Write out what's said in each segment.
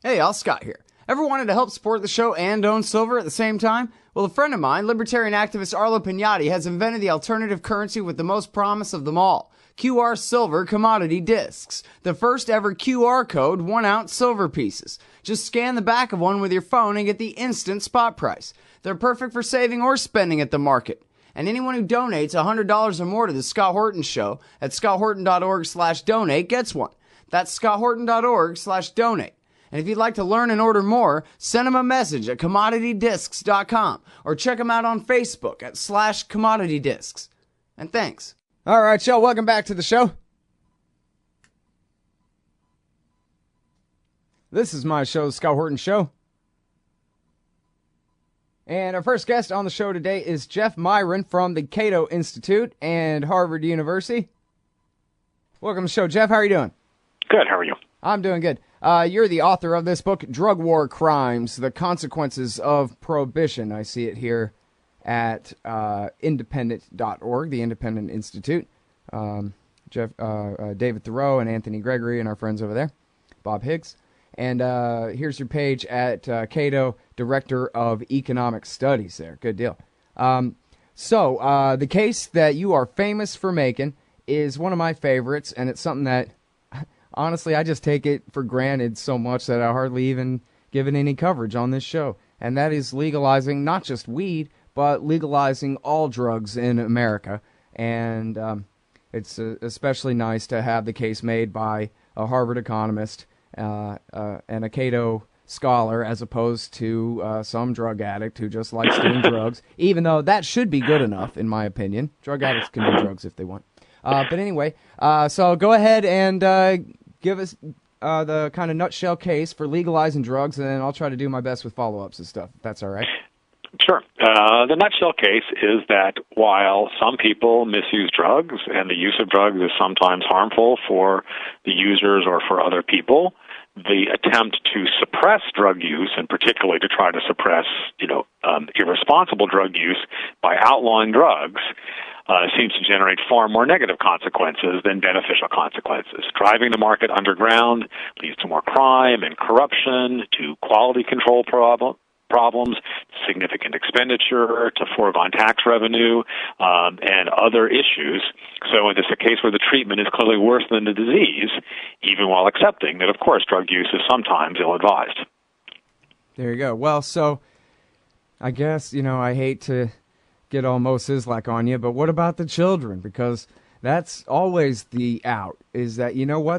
Hey, y'all, Scott here. Ever wanted to help support the show and own silver at the same time? Well, a friend of mine, libertarian activist Arlo Pignatti, has invented the alternative currency with the most promise of them all. QR silver commodity discs. The first ever QR code 1-ounce silver pieces. Just scan the back of one with your phone and get the instant spot price. They're perfect for saving or spending at the market. And anyone who donates $100 or more to the Scott Horton Show at scotthorton.org/donate gets one. That's scotthorton.org/donate. And if you'd like to learn and order more, send them a message at commoditydiscs.com or check them out on Facebook at /commoditydiscs. And thanks. All right, y'all, welcome back to the show. This is my show, the Scott Horton Show. And our first guest on the show today is Jeff Miron from the Cato Institute and Harvard University. Welcome to the show, Jeff. How are you doing? Good. How are you? I'm doing good. You're the author of this book, Drug War Crimes, The Consequences of Prohibition. I see it here at independent.org, the Independent Institute. David Thoreau and Anthony Gregory and our friends over there, Bob Higgs. And here's your page at Cato, Director of Economic Studies there. Good deal. So the case that you are famous for making is one of my favorites, and it's something that honestly, I just take it for granted so much that I hardly even give it any coverage on this show. And that is legalizing not just weed, but legalizing all drugs in America. And it's especially nice to have the case made by a Harvard economist and a Cato scholar as opposed to some drug addict who just likes doing drugs, even though that should be good enough, in my opinion. Drug addicts can do drugs if they want. But anyway, so go ahead and give us the kind of nutshell case for legalizing drugs, and then I'll try to do my best with follow-ups and stuff, if that's all right. Sure. The nutshell case is that while some people misuse drugs, and the use of drugs is sometimes harmful for the users or for other people, the attempt to suppress drug use, and particularly to try to suppress, irresponsible drug use by outlawing drugs, seems to generate far more negative consequences than beneficial consequences. Driving the market underground leads to more crime and corruption, to quality control problems, significant expenditure, to foregone tax revenue, and other issues. So it's a case where the treatment is clearly worse than the disease, even while accepting that, of course, drug use is sometimes ill-advised. There you go. Well, so I guess, I hate to get all Moses like on you, but what about the children? Because that's always the out, is that,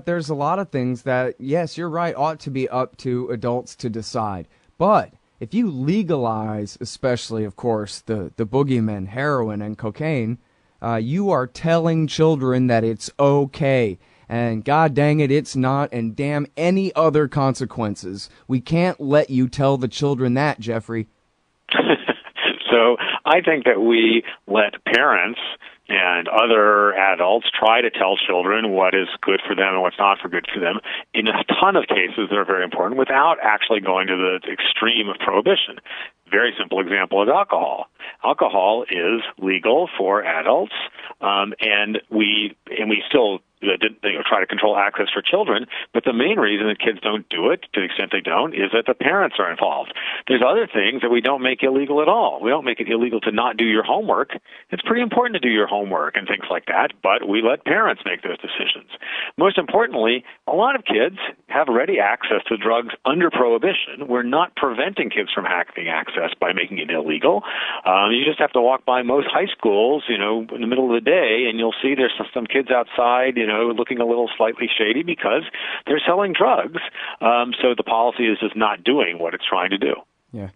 there's a lot of things that, yes, you're right, ought to be up to adults to decide. But if you legalize, especially, of course, the boogeymen, heroin and cocaine, you are telling children that it's okay. And god dang it, it's not, and damn any other consequences. We can't let you tell the children that, Jeffrey. So I think that we let parents and other adults try to tell children what is good for them and what's not for good for them in a ton of cases that are very important without actually going to the extreme of prohibition. Very simple example is alcohol. Alcohol is legal for adults, and we still try to control access for children, but the main reason that kids don't do it, to the extent they don't, is that the parents are involved. There's other things that we don't make illegal at all. We don't make it illegal to not do your homework. It's pretty important to do your homework and things like that, but we let parents make those decisions. Most importantly, a lot of kids have ready access to drugs under prohibition. We're not preventing kids from having access by making it illegal. You just have to walk by most high schools, in the middle of the day, and you'll see there's some kids outside, looking a little slightly shady because they're selling drugs. So the policy is just not doing what it's trying to do. Yeah.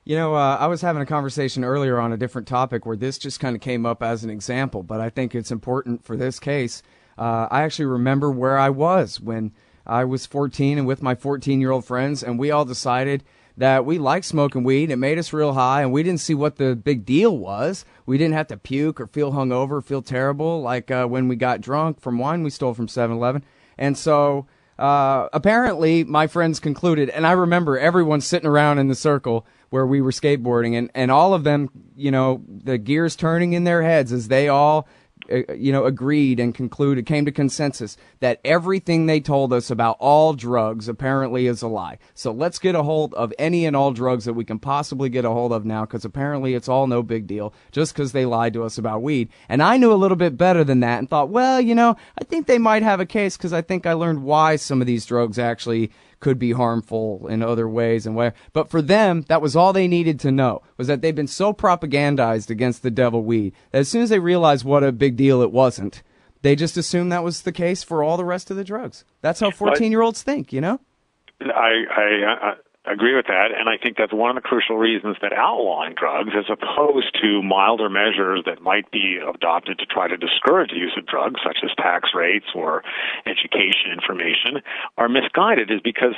I was having a conversation earlier on a different topic where this just kind of came up as an example, but I think it's important for this case. I actually remember where I was when I was 14 and with my 14-year-old friends, and we all decided that we liked smoking weed. It made us real high, and we didn't see what the big deal was. We didn't have to puke or feel hungover, feel terrible, like when we got drunk from wine we stole from 7-Eleven. And so apparently my friends concluded, and I remember everyone sitting around in the circle where we were skateboarding, and all of them, the gears turning in their heads as they all agreed and came to consensus that everything they told us about all drugs apparently is a lie. So let's get a hold of any and all drugs that we can possibly get a hold of now, because apparently it's all no big deal just because they lied to us about weed. And I knew a little bit better than that and thought, well, I think they might have a case, because I think I learned why some of these drugs actually could be harmful in other ways and where. But for them, that was all they needed to know, was that they've been so propagandized against the devil weed that as soon as they realized what a big deal it wasn't, they just assumed that was the case for all the rest of the drugs. That's how 14-year-olds think, I agree with that, and I think that's one of the crucial reasons that outlawing drugs, as opposed to milder measures that might be adopted to try to discourage the use of drugs, such as tax rates or education information, are misguided, is because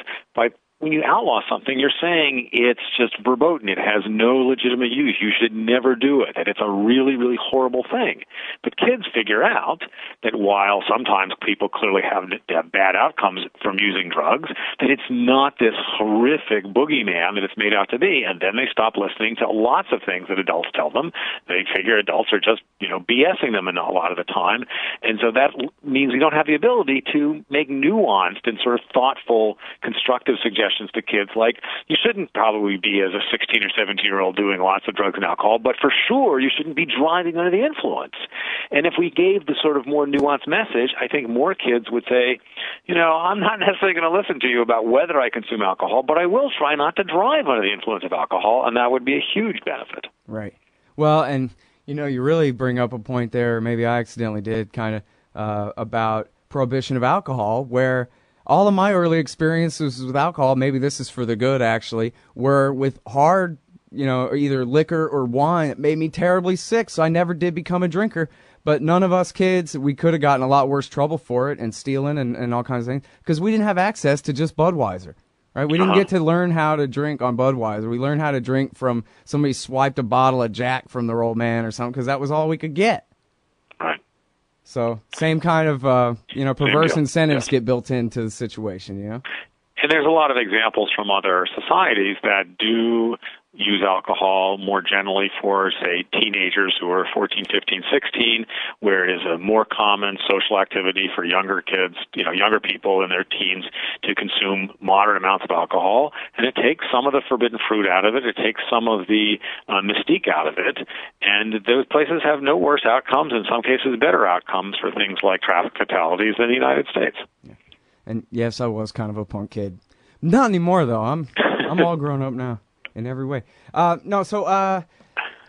when you outlaw something, you're saying it's just verboten. It has no legitimate use. You should never do it. That it's a really, really horrible thing. But kids figure out that while sometimes people clearly have bad outcomes from using drugs, that it's not this horrific boogeyman that it's made out to be. And then they stop listening to lots of things that adults tell them. They figure adults are just, BSing them a lot of the time. And so that means we don't have the ability to make nuanced and sort of thoughtful, constructive suggestions to kids, like you shouldn't probably be, as a 16 or 17-year-old, doing lots of drugs and alcohol, but for sure you shouldn't be driving under the influence. And if we gave the sort of more nuanced message, I think more kids would say, I'm not necessarily going to listen to you about whether I consume alcohol, but I will try not to drive under the influence of alcohol, and that would be a huge benefit. Right. Well, and you really bring up a point there, maybe I accidentally did, kind of about prohibition of alcohol, where all of my early experiences with alcohol, maybe this is for the good actually, were with hard, either liquor or wine. It made me terribly sick, so I never did become a drinker. But none of us kids, we could have gotten a lot worse trouble for it, and stealing and all kinds of things, because we didn't have access to just Budweiser. Right? We didn't get to learn how to drink on Budweiser. We learned how to drink from somebody swiped a bottle of Jack from their old man or something, because that was all we could get. Right. So same kind of, perverse incentives get built into the situation, And there's a lot of examples from other societies that do use alcohol more generally for, say, teenagers who are 14, 15, 16, where it is a more common social activity for younger kids, younger people in their teens to consume moderate amounts of alcohol. And it takes some of the forbidden fruit out of it. It takes some of the mystique out of it. And those places have no worse outcomes, in some cases better outcomes for things like traffic fatalities than the United States. Yeah. And yes, I was kind of a punk kid. Not anymore, though. I'm all grown up now in every way. Now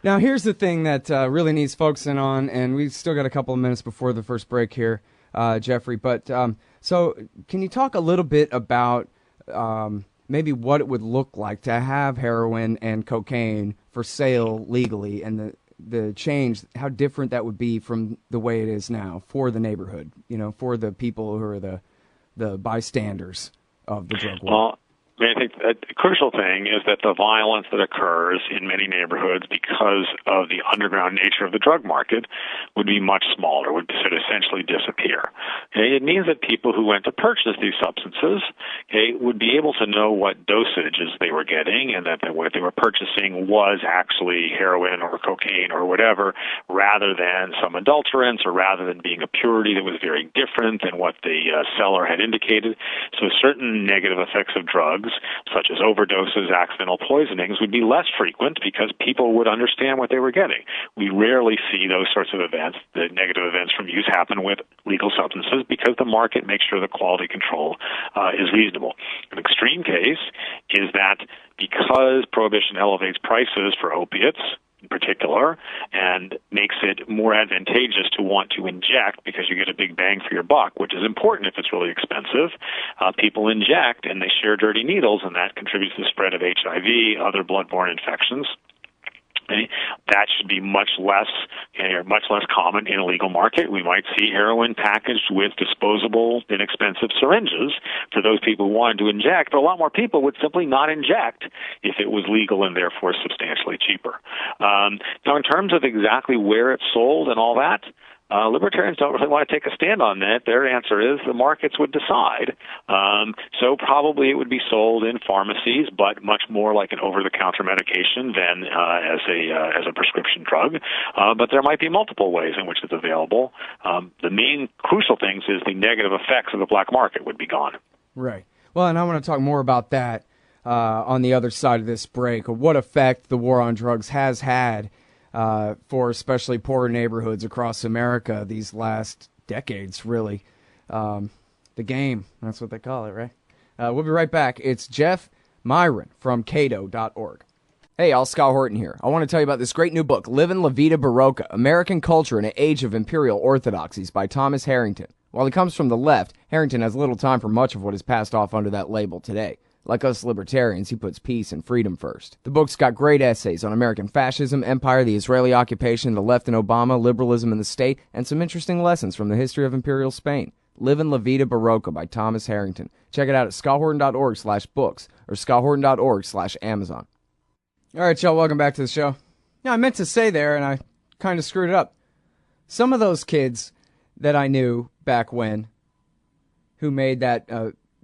here's the thing that really needs focusing on, and we've still got a couple of minutes before the first break here, Jeffrey. But so can you talk a little bit about maybe what it would look like to have heroin and cocaine for sale legally, and the change, how different that would be from the way it is now for the neighborhood, for the people who are the bystanders of the drug war? Well, I think a crucial thing is that the violence that occurs in many neighborhoods because of the underground nature of the drug market would be much smaller, would essentially disappear. Okay? It means that people who went to purchase these substances would be able to know what dosages they were getting, and that what they were purchasing was actually heroin or cocaine or whatever, rather than some adulterants, or rather than being a purity that was very different than what the seller had indicated. So certain negative effects of drugs, such as overdoses, accidental poisonings, would be less frequent because people would understand what they were getting. We rarely see those sorts of events, the negative events from use, happen with legal substances because the market makes sure the quality control is reasonable. An extreme case is that because prohibition elevates prices for opiates, in particular, and makes it more advantageous to want to inject because you get a big bang for your buck, which is important if it's really expensive. People inject and they share dirty needles, and that contributes to the spread of HIV, other bloodborne infections. Okay. That should be much less common in a legal market. We might see heroin packaged with disposable, inexpensive syringes for those people who wanted to inject, but a lot more people would simply not inject if it was legal and therefore substantially cheaper. Now, in terms of exactly where it's sold and all that, Libertarians don't really want to take a stand on that. Their answer is the markets would decide. So probably it would be sold in pharmacies, but much more like an over-the-counter medication than as a prescription drug. But there might be multiple ways in which it's available. The main crucial things is the negative effects of the black market would be gone. Right. Well, and I want to talk more about that on the other side of this break, or what effect the war on drugs has had for especially poorer neighborhoods across America these last decades, really. The game, that's what they call it, right? We'll be right back. It's Jeff Miron from Cato.org. Hey, y'all, Scott Horton here. I want to tell you about this great new book, Livin' La Vida Barocca, American Culture in an Age of Imperial Orthodoxies by Thomas Harrington. While he comes from the left, Harrington has little time for much of what is passed off under that label today. Like us libertarians, he puts peace and freedom first. The book's got great essays on American fascism, empire, the Israeli occupation, the left and Obama, liberalism in the state, and some interesting lessons from the history of Imperial Spain. Livin' La Vida Barocca by Thomas Harrington. Check it out at scotthorton.org/books or scotthorton.org/Amazon. All right, y'all, welcome back to the show. Now, I meant to say there, and I kind of screwed it up. Some of those kids that I knew back when who made that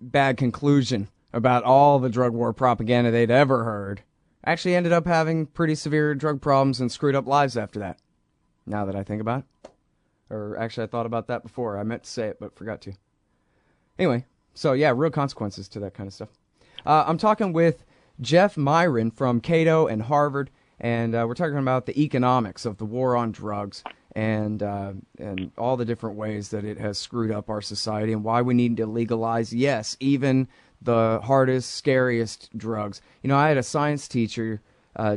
bad conclusion about all the drug war propaganda they'd ever heard actually ended up having pretty severe drug problems and screwed up lives after that, now that I think about it. Or actually, I thought about that before. I meant to say it, but forgot to. Anyway, so yeah, real consequences to that kind of stuff. I'm talking with Jeff Miron from Cato and Harvard, and we're talking about the economics of the war on drugs and all the different ways that it has screwed up our society and why we need to legalize, yes, even the hardest, scariest drugs. You know, I had a science teacher,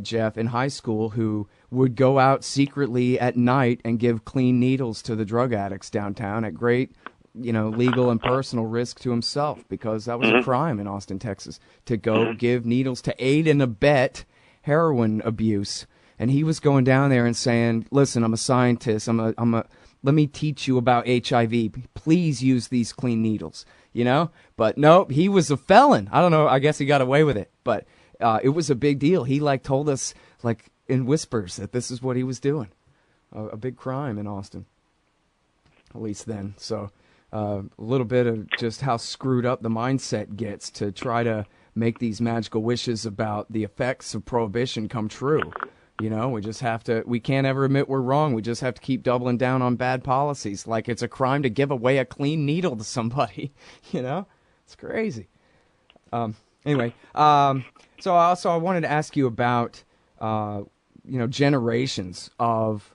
Jeff, in high school who would go out secretly at night and give clean needles to the drug addicts downtown at great, legal and personal risk to himself, because that was a crime in Austin, Texas, to go give needles to aid and abet heroin abuse. And he was going down there and saying, listen, I'm a scientist. Let me teach you about HIV. Please use these clean needles, But nope, he was a felon. I don't know. I guess he got away with it. But it was a big deal. He told us in whispers that this is what he was doing. A big crime in Austin, at least then. So a little bit of just how screwed up the mindset gets to try to make these magical wishes about the effects of prohibition come true. We just have to, we can't ever admit we're wrong. We just have to keep doubling down on bad policies. Like it's a crime to give away a clean needle to somebody, It's crazy. Anyway, so I wanted to ask you about, generations of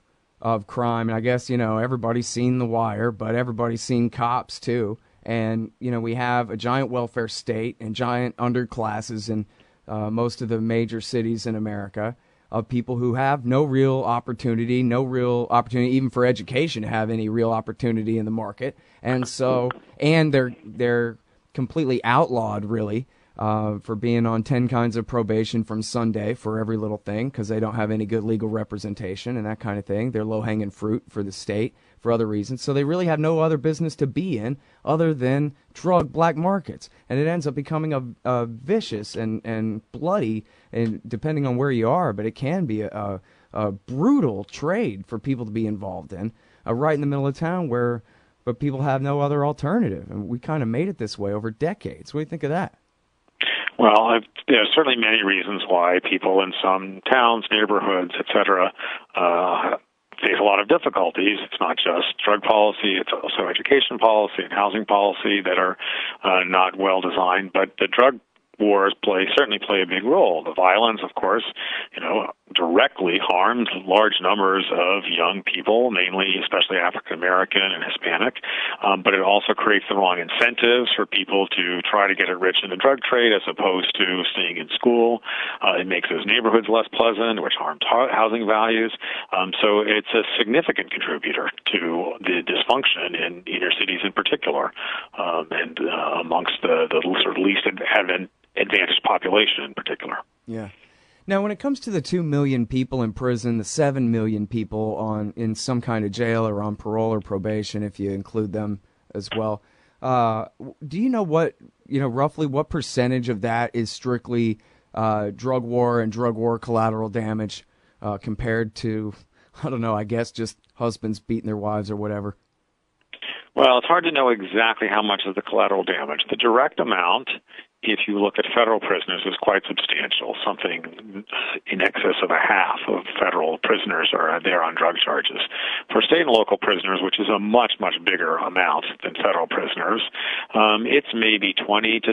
crime. And I guess, everybody's seen The Wire, but everybody's seen Cops too. And, we have a giant welfare state and giant underclasses in most of the major cities in America, of people who have no real opportunity even for education to have any real opportunity in the market. And so, and they're completely outlawed, really, for being on 10 kinds of probation from Sunday for every little thing, because they don't have any good legal representation and that kind of thing. They're low-hanging fruit for the state for other reasons. So they really have no other business to be in other than drug black markets. And it ends up becoming a vicious and bloody, and depending on where you are, but it can be a brutal trade for people to be involved in, right in the middle of town but people have no other alternative. And we kind of made it this way over decades. What do you think of that? Well, there are certainly many reasons why people in some towns, neighborhoods, et cetera, face a lot of difficulties. It's not just drug policy, it's also education policy and housing policy that are not well designed. But the drug wars certainly play a big role. The violence, of course, directly harms large numbers of young people, mainly, especially African American and Hispanic. But it also creates the wrong incentives for people to try to get rich in the drug trade as opposed to staying in school. It makes those neighborhoods less pleasant, which harms housing values. So it's a significant contributor to the dysfunction in inner cities in particular, and amongst the sort of least advantaged population in particular. Yeah. Now, when it comes to the 2 million people in prison, the 7 million people in some kind of jail or on parole or probation, if you include them as well, do you know roughly what percentage of that is strictly drug war and drug war collateral damage compared to, I don't know, I guess just husbands beating their wives or whatever? Well, it's hard to know exactly how much is the collateral damage. The direct amount, if you look at federal prisoners, is quite substantial. Something in excess of a half of federal prisoners are there on drug charges. For state and local prisoners, which is a much, much bigger amount than federal prisoners, it's maybe 20 to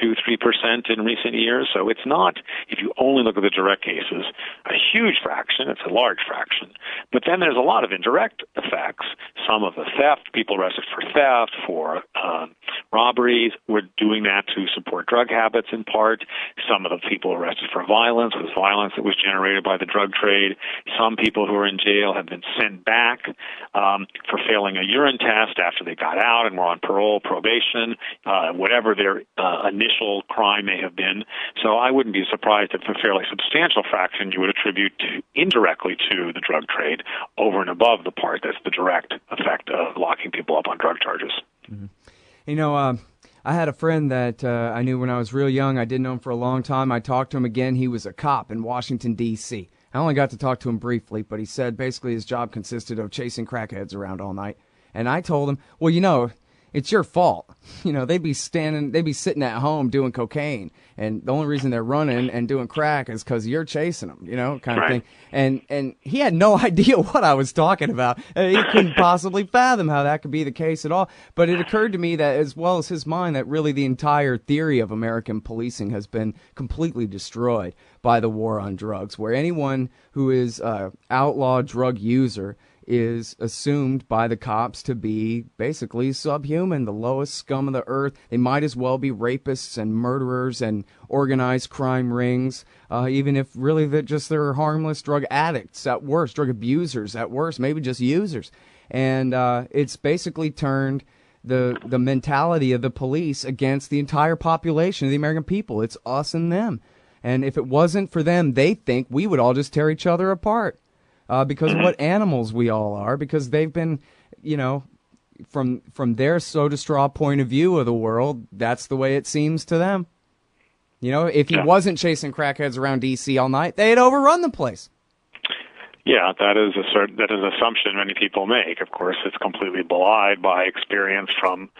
3% in recent years. So it's not, if you only look at the direct cases, a huge fraction. It's a large fraction. But then there's a lot of indirect effects. Some of the theft, people arrested for theft, for robberies, we're doing that to support drug habits in part. Some of the people arrested for violence was violence that was generated by the drug trade. Some people who are in jail have been sent back for failing a urine test after they got out and were on parole, probation, whatever their initial crime may have been. So I wouldn't be surprised if a fairly substantial fraction you would attribute indirectly to the drug trade over and above the part that's the direct effect of locking people up on drug charges. Mm-hmm. You know, I had a friend that I knew when I was real young. I didn't know him for a long time. I talked to him again. He was a cop in Washington, D.C. I only got to talk to him briefly, but he said basically his job consisted of chasing crackheads around all night. And I told him, well, you know, it's your fault. You know, they'd be sitting at home doing cocaine, and the only reason they're running and doing crack is because you're chasing them, you know, kind of thing. And he had no idea what I was talking about. He couldn't possibly fathom how that could be the case at all. But it occurred to me that, as well as his mind, that really the entire theory of American policing has been completely destroyed by the war on drugs, where anyone who is outlaw drug user is assumed by the cops to be basically subhuman, the lowest scum of the earth. They might as well be rapists and murderers and organized crime rings, even if really they're harmless drug addicts at worst, drug abusers at worst, maybe just users. And it's basically turned the mentality of the police against the entire population of the American people. It's us and them. And if it wasn't for them, they think we would all just tear each other apart. Because of what animals we all are, because they've been, you know, from their soda-straw point of view of the world, that's the way it seems to them. You know, if he wasn't chasing crackheads around D.C. all night, they'd overrun the place. Yeah, that is an assumption many people make. Of course, it's completely belied by experience from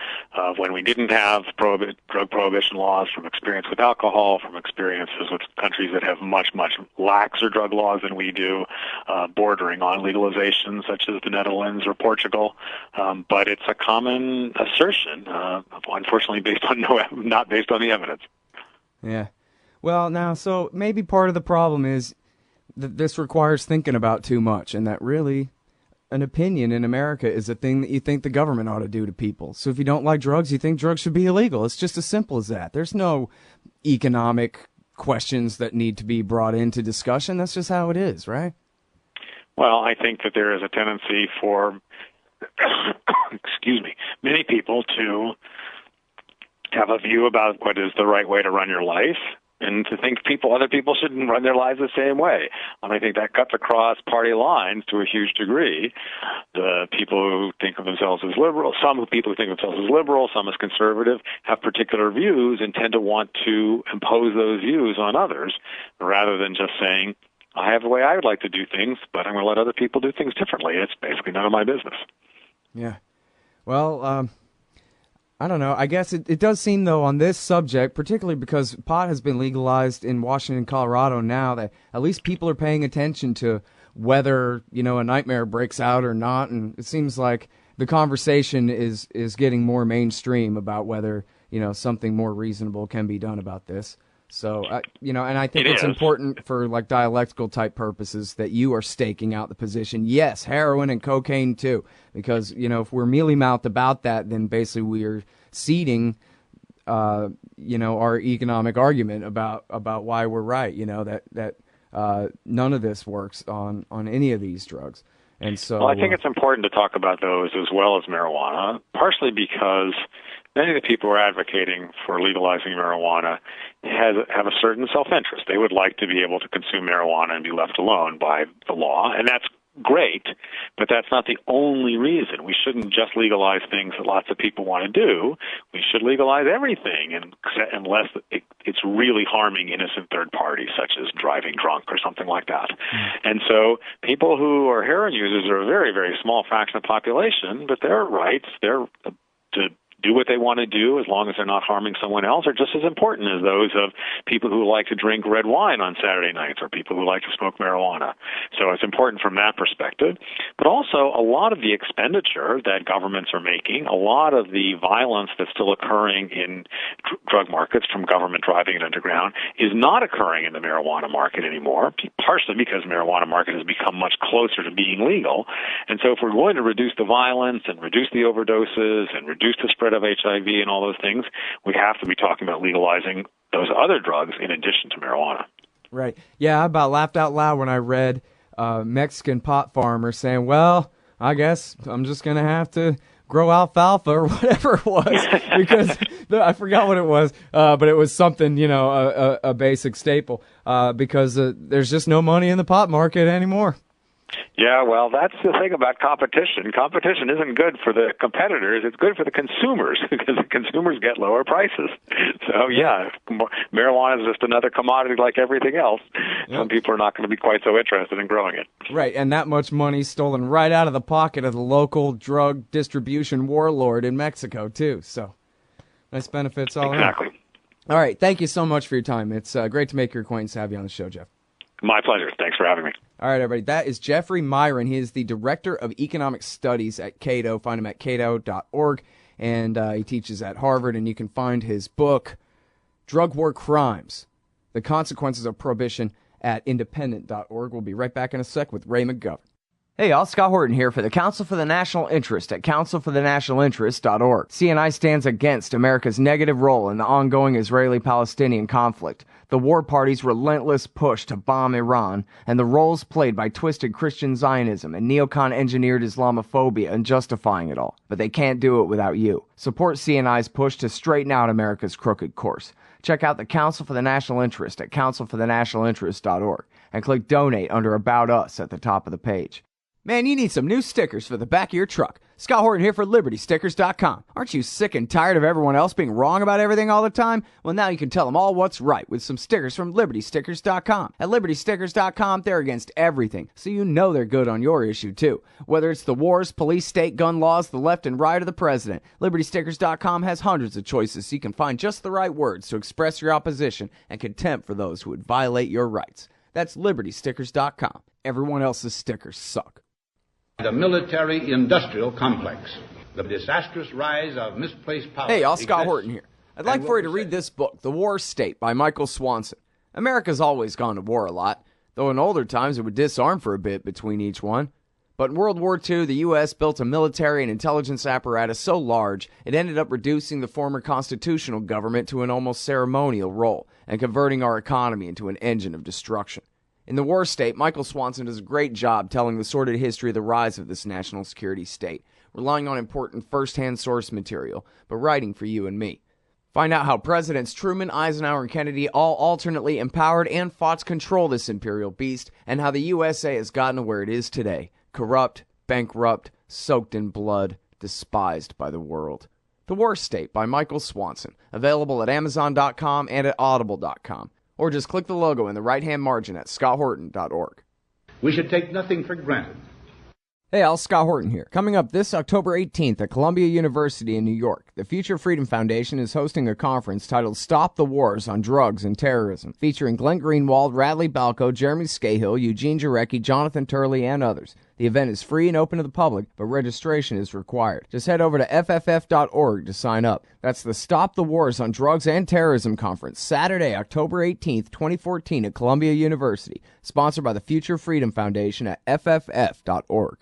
when we didn't have drug prohibition laws, from experience with alcohol, from experiences with countries that have much, much laxer drug laws than we do, bordering on legalization, such as the Netherlands or Portugal. But it's a common assertion, unfortunately, not based on the evidence. Yeah. Well, now, so maybe part of the problem is this requires thinking about too much, and that really an opinion in America is a thing that you think the government ought to do to people. So if you don't like drugs, you think drugs should be illegal. It's just as simple as that. There's no economic questions that need to be brought into discussion. That's just how it is, right? Well, I think that there is a tendency for, many people to have a view about what is the right way to run your life, and to think other people shouldn't run their lives the same way. And I think that cuts across party lines to a huge degree. The people who think of themselves as liberal, some people who think of themselves as liberal, some as conservative, have particular views and tend to want to impose those views on others, rather than just saying, I have the way I would like to do things, but I'm going to let other people do things differently. It's basically none of my business. Yeah. Well, I don't know. I guess it does seem, though, on this subject, particularly because pot has been legalized in Washington and Colorado now, that at least people are paying attention to whether, you know, a nightmare breaks out or not. And it seems like the conversation is getting more mainstream about whether, you know, something more reasonable can be done about this. So, you know, and I think it's important for, like, dialectical type purposes that you are staking out the position. Yes, heroin and cocaine, too, because, you know, if we're mealy-mouthed about that, then basically we are ceding, you know, our economic argument about why we're right, you know, that none of this works on any of these drugs. And so, well, I think it's important to talk about those as well as marijuana, partially because many of the people who are advocating for legalizing marijuana have a certain self-interest. They would like to be able to consume marijuana and be left alone by the law, and that's great, but that's not the only reason. We shouldn't just legalize things that lots of people want to do. We should legalize everything, and unless it's really harming innocent third parties, such as driving drunk or something like that. And so people who are heroin users are a very, very small fraction of the population, but their rights, to do what they want to do as long as they're not harming someone else are just as important as those of people who like to drink red wine on Saturday nights or people who like to smoke marijuana. So it's important from that perspective. But also a lot of the expenditure that governments are making, a lot of the violence that's still occurring in drug markets from government driving it underground is not occurring in the marijuana market anymore, partially because the marijuana market has become much closer to being legal. And so if we're going to reduce the violence and reduce the overdoses and reduce the spread of HIV and all those things, we have to be talking about legalizing those other drugs in addition to marijuana. Right. Yeah, I about laughed out loud when I read Mexican pot farmers saying, well, I guess I'm just going to have to grow alfalfa or whatever it was, because I forgot what it was, but it was something, a basic staple, because there's just no money in the pot market anymore. Yeah, well, that's the thing about competition. Competition isn't good for the competitors. It's good for the consumers because the consumers get lower prices. So, yeah, marijuana is just another commodity like everything else. Yep. Some people are not going to be quite so interested in growing it. Right, and that much money stolen right out of the pocket of the local drug distribution warlord in Mexico, too. So, nice benefits all around. Exactly. All right, thank you so much for your time. It's great to make your acquaintance, have you on the show, Jeff. My pleasure. Thanks for having me. All right, everybody. That is Jeffrey Miron. He is the Director of Economic Studies at Cato. Find him at cato.org. And he teaches at Harvard. And you can find his book, Drug War Crimes, The Consequences of Prohibition, at independent.org. We'll be right back in a sec with Ray McGovern. Hey, y'all, Scott Horton here for the Council for the National Interest at councilforthenationalinterest.org. CNI stands against America's negative role in the ongoing Israeli-Palestinian conflict, the war party's relentless push to bomb Iran, and the roles played by twisted Christian Zionism and neocon-engineered Islamophobia in justifying it all. But they can't do it without you. Support CNI's push to straighten out America's crooked course. Check out the Council for the National Interest at councilforthenationalinterest.org and click Donate under About Us at the top of the page. Man, you need some new stickers for the back of your truck. Scott Horton here for LibertyStickers.com. Aren't you sick and tired of everyone else being wrong about everything all the time? Well, now you can tell them all what's right with some stickers from LibertyStickers.com. At LibertyStickers.com, they're against everything, so you know they're good on your issue, too. Whether it's the wars, police, state, gun laws, the left and right, or the president, LibertyStickers.com has hundreds of choices so you can find just the right words to express your opposition and contempt for those who would violate your rights. That's LibertyStickers.com. Everyone else's stickers suck. The military-industrial complex, the disastrous rise of misplaced power. Hey, y'all, Scott Horton here. I'd like for you to read this book, The War State, by Michael Swanson. America's always gone to war a lot, though in older times it would disarm for a bit between each one. But in World War II, the U.S. built a military and intelligence apparatus so large, it ended up reducing the former constitutional government to an almost ceremonial role and converting our economy into an engine of destruction. In The War State, Michael Swanson does a great job telling the sordid history of the rise of this national security state, relying on important first-hand source material, but writing for you and me. Find out how Presidents Truman, Eisenhower, and Kennedy all alternately empowered and fought to control this imperial beast, and how the USA has gotten to where it is today, corrupt, bankrupt, soaked in blood, despised by the world. The War State by Michael Swanson, available at Amazon.com and at Audible.com. Or just click the logo in the right-hand margin at scotthorton.org. We should take nothing for granted. Hey, Al, Scott Horton here. Coming up this October 18th at Columbia University in New York, the Future Freedom Foundation is hosting a conference titled Stop the Wars on Drugs and Terrorism, featuring Glenn Greenwald, Radley Balco, Jeremy Scahill, Eugene Jarecki, Jonathan Turley, and others. The event is free and open to the public, but registration is required. Just head over to fff.org to sign up. That's the Stop the Wars on Drugs and Terrorism Conference, Saturday, October 18th, 2014 at Columbia University, sponsored by the Future Freedom Foundation at fff.org.